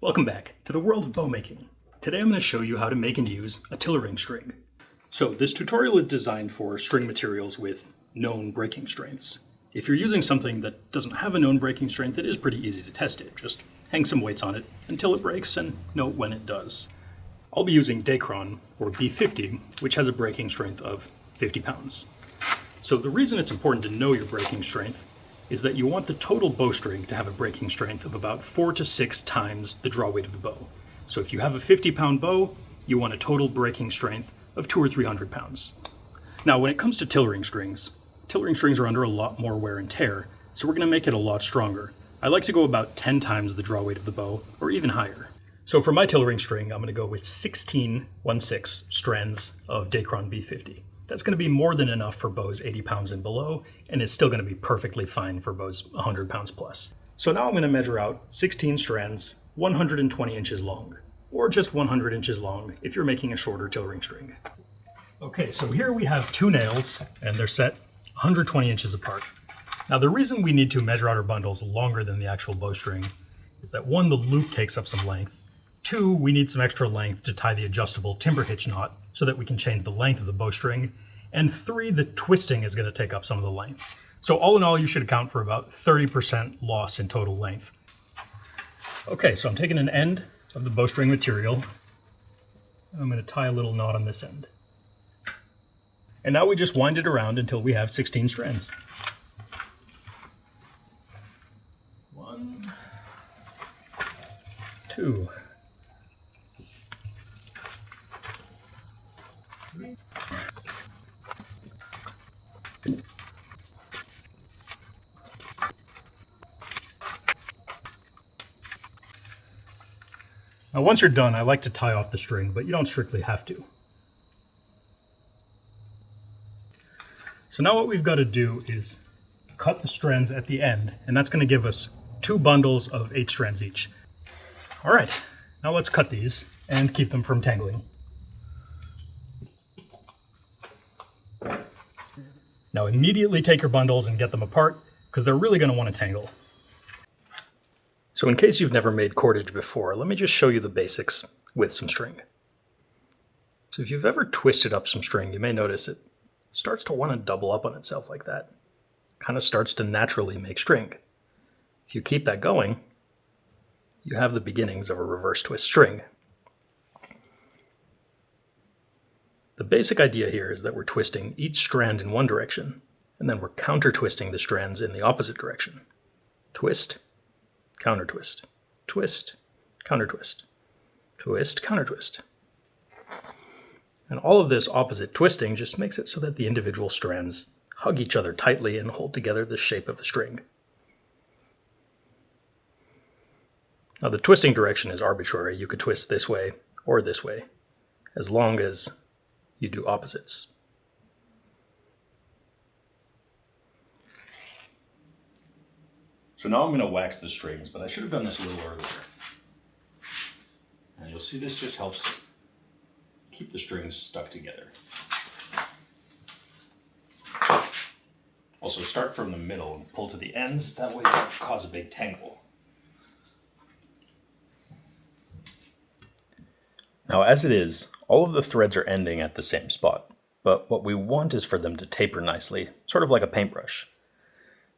Welcome back to the world of bow making. Today I'm going to show you how to make and use a Tillering string. So this tutorial is designed for string materials with known breaking strengths. If you're using something that doesn't have a known breaking strength, it is pretty easy to test it. Just hang some weights on it until it breaks and note when it does. I'll be using Dacron, or B50, which has a breaking strength of 50 pounds. So the reason it's important to know your breaking strength is that you want the total bowstring to have a breaking strength of about 4 to 6 times the draw weight of the bow. So if you have a 50-pound bow, you want a total breaking strength of 200 or 300 pounds. Now, when it comes to Tillering strings are under a lot more wear and tear, so we're going to make it a lot stronger. I like to go about 10 times the draw weight of the bow, or even higher. So for my Tillering string, I'm going to go with 16 1/6 strands of Dacron B50. That's going to be more than enough for bows 80 pounds and below, and it's still going to be perfectly fine for bows 100 pounds plus. So now I'm going to measure out 16 strands, 120 inches long, or just 100 inches long if you're making a shorter Tillering string. Okay, so here we have 2 nails, and they're set 120 inches apart. Now the reason we need to measure out our bundles longer than the actual bowstring is that 1, the loop takes up some length, 2, we need some extra length to tie the adjustable timber hitch knot so that we can change the length of the bowstring, and 3, the twisting is going to take up some of the length. So all in all, you should account for about 30% loss in total length. Okay, so I'm taking an end of the bowstring material, and I'm going to tie a little knot on this end. And now we just wind it around until we have 16 strands. 1, 2, 3. Now once you're done, I like to tie off the string, but you don't strictly have to. So now what we've got to do is cut the strands at the end, and that's going to give us 2 bundles of 8 strands each. All right, now let's cut these and keep them from tangling. Now immediately take your bundles and get them apart, because they're really going to want to tangle. So in case you've never made cordage before, let me just show you the basics with some string. So if you've ever twisted up some string, you may notice it starts to want to double up on itself like that. Kind of starts to naturally make string. If you keep that going, you have the beginnings of a reverse twist string. The basic idea here is that we're twisting each strand in one direction, and then we're counter-twisting the strands in the opposite direction. Twist, counter-twist, twist, counter-twist, twist, counter-twist. And all of this opposite twisting just makes it so that the individual strands hug each other tightly and hold together the shape of the string. Now the twisting direction is arbitrary. You could twist this way or this way, as long as you do opposites. So now I'm going to wax the strings, but I should have done this a little earlier. And you'll see this just helps keep the strings stuck together. Also start from the middle and pull to the ends, that way it won't cause a big tangle. Now as it is, all of the threads are ending at the same spot, but what we want is for them to taper nicely, sort of like a paintbrush.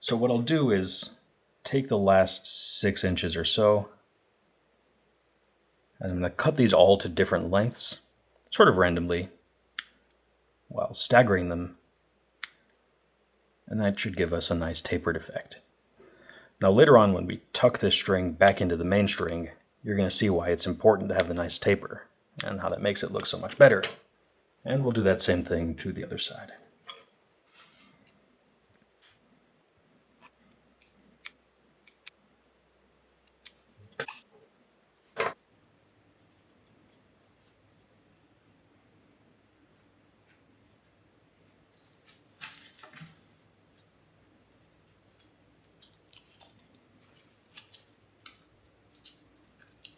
So what I'll do is take the last 6 inches or so, and I'm going to cut these all to different lengths, sort of randomly, while staggering them, and that should give us a nice tapered effect. Now later on, when we tuck this string back into the main string, you're going to see why it's important to have the nice taper, and how that makes it look so much better. And we'll do that same thing to the other side.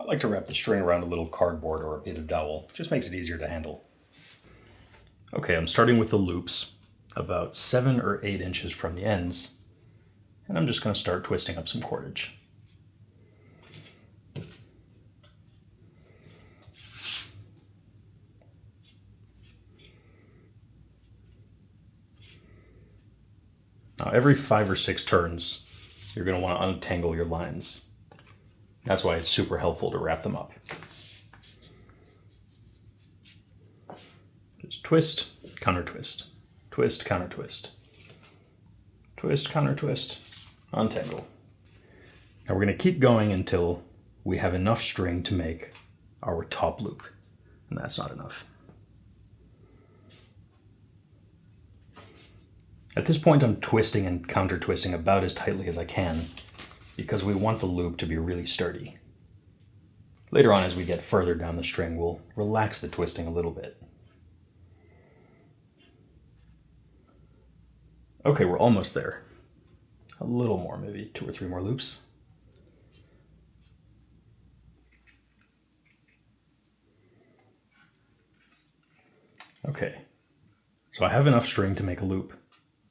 I like to wrap the string around a little cardboard or a bit of dowel. It just makes it easier to handle. Okay, I'm starting with the loops about 7 or 8 inches from the ends, and I'm just going to start twisting up some cordage. Now, every 5 or 6 turns, you're going to want to untangle your lines. That's why it's super helpful to wrap them up. Just twist, counter twist, twist, counter twist, twist, counter twist, untangle. Now we're going to keep going until we have enough string to make our top loop, and that's not enough. At this point, I'm twisting and counter twisting about as tightly as I can because we want the loop to be really sturdy. Later on, as we get further down the string, we'll relax the twisting a little bit. Okay, we're almost there. A little more, maybe 2 or 3 more loops. Okay, so I have enough string to make a loop.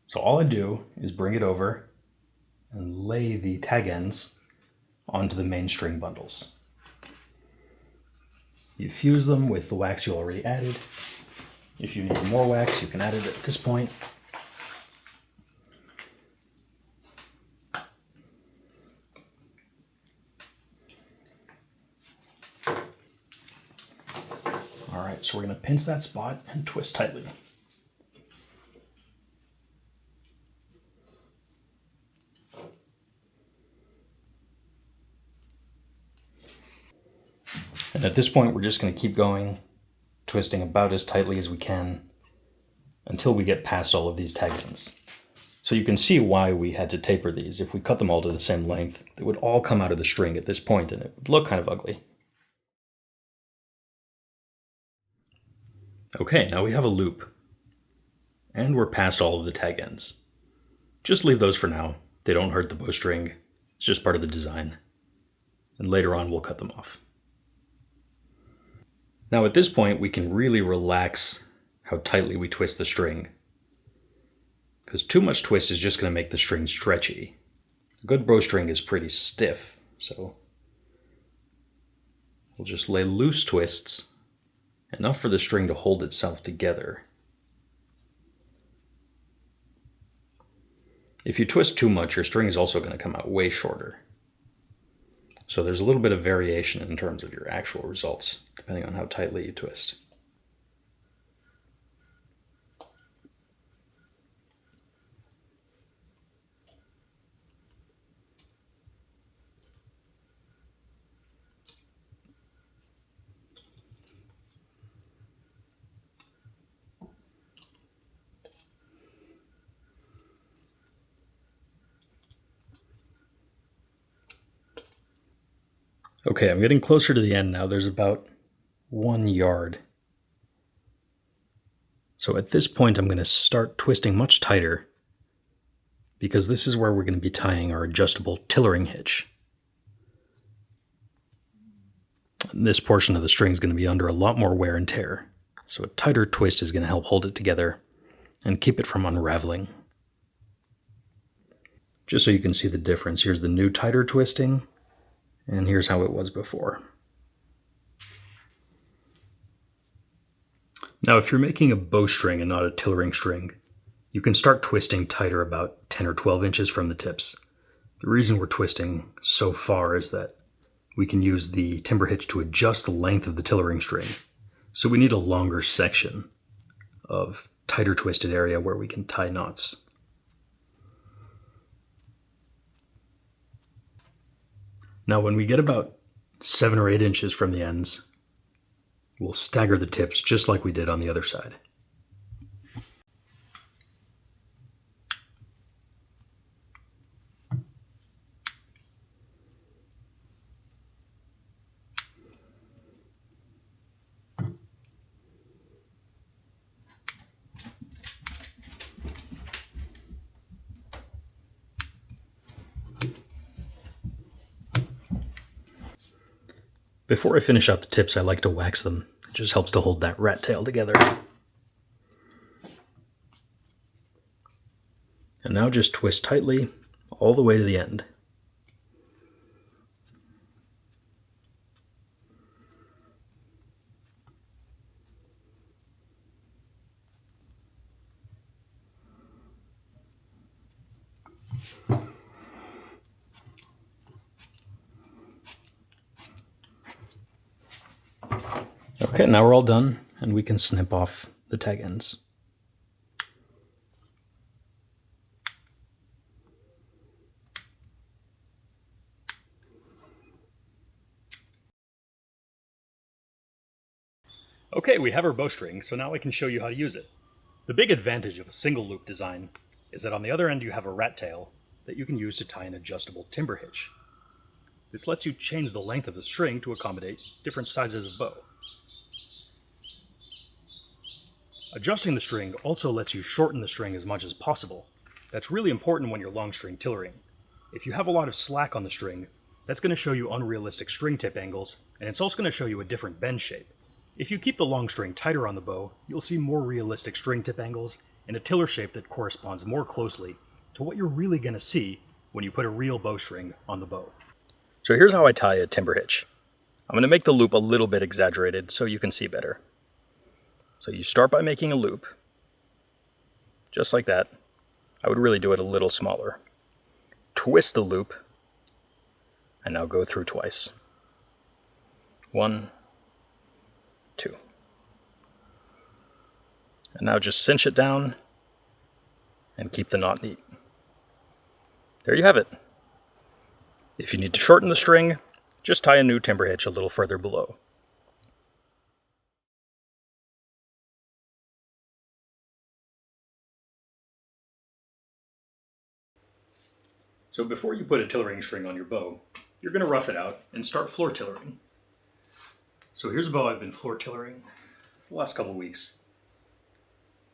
So all I do is bring it over and lay the tag ends onto the main string bundles. You fuse them with the wax you already added. If you need more wax, you can add it at this point. All right, so we're going to pinch that spot and twist tightly. And at this point, we're just going to keep going, twisting about as tightly as we can until we get past all of these tag ends. So you can see why we had to taper these. If we cut them all to the same length, they would all come out of the string at this point and it would look kind of ugly. Okay, now we have a loop. And we're past all of the tag ends. Just leave those for now. They don't hurt the bowstring. It's just part of the design. And later on, we'll cut them off. Now at this point, we can really relax how tightly we twist the string. Because too much twist is just going to make the string stretchy. A good bowstring is pretty stiff, so we'll just lay loose twists, enough for the string to hold itself together. If you twist too much, your string is also going to come out way shorter. So there's a little bit of variation in terms of your actual results, depending on how tightly you twist. Okay, I'm getting closer to the end now. There's about 1 yard. So at this point, I'm going to start twisting much tighter because this is where we're going to be tying our adjustable tillering hitch. This portion of the string is going to be under a lot more wear and tear. So a tighter twist is going to help hold it together and keep it from unraveling. Just so you can see the difference, here's the new tighter twisting. And here's how it was before. Now, if you're making a bowstring and not a tillering string, you can start twisting tighter about 10 or 12 inches from the tips. The reason we're twisting so far is that we can use the timber hitch to adjust the length of the tillering string. So we need a longer section of tighter twisted area where we can tie knots. Now, when we get about 7 or 8 inches from the ends, we'll stagger the tips just like we did on the other side. Before I finish out the tips, I like to wax them. It just helps to hold that rat tail together. And now just twist tightly all the way to the end. Okay, now we're all done, and we can snip off the tag ends. Okay, we have our bowstring, so now I can show you how to use it. The big advantage of a single loop design is that on the other end you have a rat tail that you can use to tie an adjustable timber hitch. This lets you change the length of the string to accommodate different sizes of bow. Adjusting the string also lets you shorten the string as much as possible. That's really important when you're long string tillering. If you have a lot of slack on the string, that's going to show you unrealistic string tip angles, and it's also going to show you a different bend shape. If you keep the long string tighter on the bow, you'll see more realistic string tip angles and a tiller shape that corresponds more closely to what you're really going to see when you put a real bowstring on the bow. So here's how I tie a timber hitch. I'm going to make the loop a little bit exaggerated so you can see better. So you start by making a loop, just like that. I would really do it a little smaller. Twist the loop, and now go through twice. 1, 2. And now just cinch it down and keep the knot neat. There you have it. If you need to shorten the string, just tie a new timber hitch a little further below. So before you put a tillering string on your bow, you're going to rough it out and start floor tillering. So here's a bow I've been floor tillering for the last couple of weeks.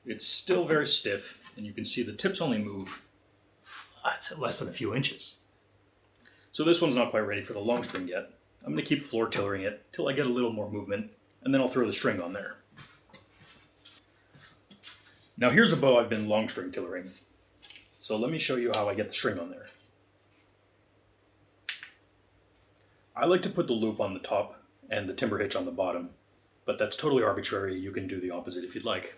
It's still very stiff, and you can see the tips only move less than a few inches. So this one's not quite ready for the long string yet. I'm going to keep floor tillering it till I get a little more movement, and then I'll throw the string on there. Now here's a bow I've been long string tillering. So let me show you how I get the string on there. I like to put the loop on the top and the timber hitch on the bottom, but that's totally arbitrary. You can do the opposite if you'd like.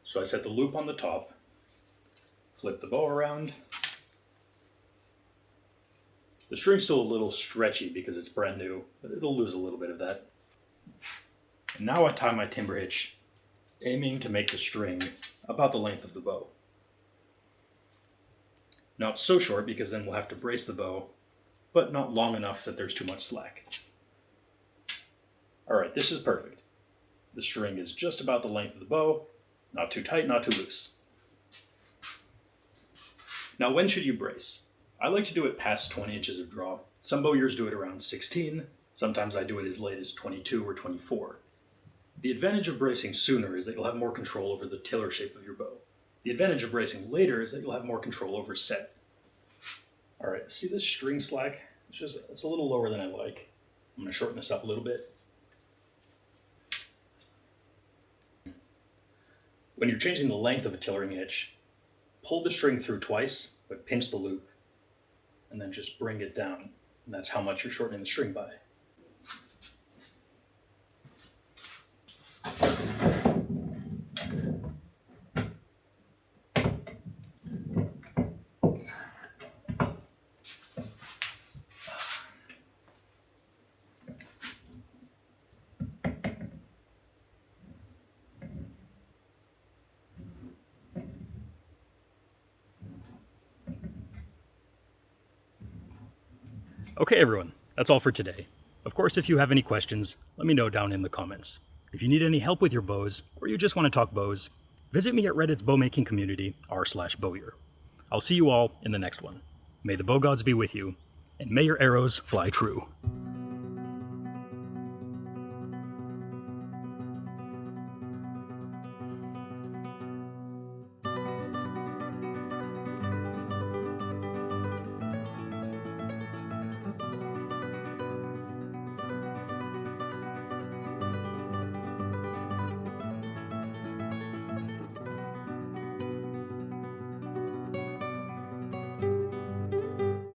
So I set the loop on the top, flip the bow around. The string's still a little stretchy because it's brand new, but it'll lose a little bit of that. And now I tie my timber hitch, aiming to make the string about the length of the bow. Not so short because then we'll have to brace the bow, but not long enough that there's too much slack. Alright, this is perfect. The string is just about the length of the bow, not too tight, not too loose. Now when should you brace? I like to do it past 20 inches of draw. Some bowyers do it around 16, sometimes I do it as late as 22 or 24. The advantage of bracing sooner is that you'll have more control over the tiller shape of your bow. The advantage of bracing later is that you'll have more control over set. Alright, see this string slack? It's a little lower than I like. I'm going to shorten this up a little bit. When you're changing the length of a tillering hitch, pull the string through twice, but pinch the loop, and then just bring it down. And that's how much you're shortening the string by. Okay everyone, that's all for today. Of course, if you have any questions, let me know down in the comments. If you need any help with your bows, or you just want to talk bows, visit me at Reddit's bowmaking community, r/bowyer. I'll see you all in the next one. May the bow gods be with you, and may your arrows fly true.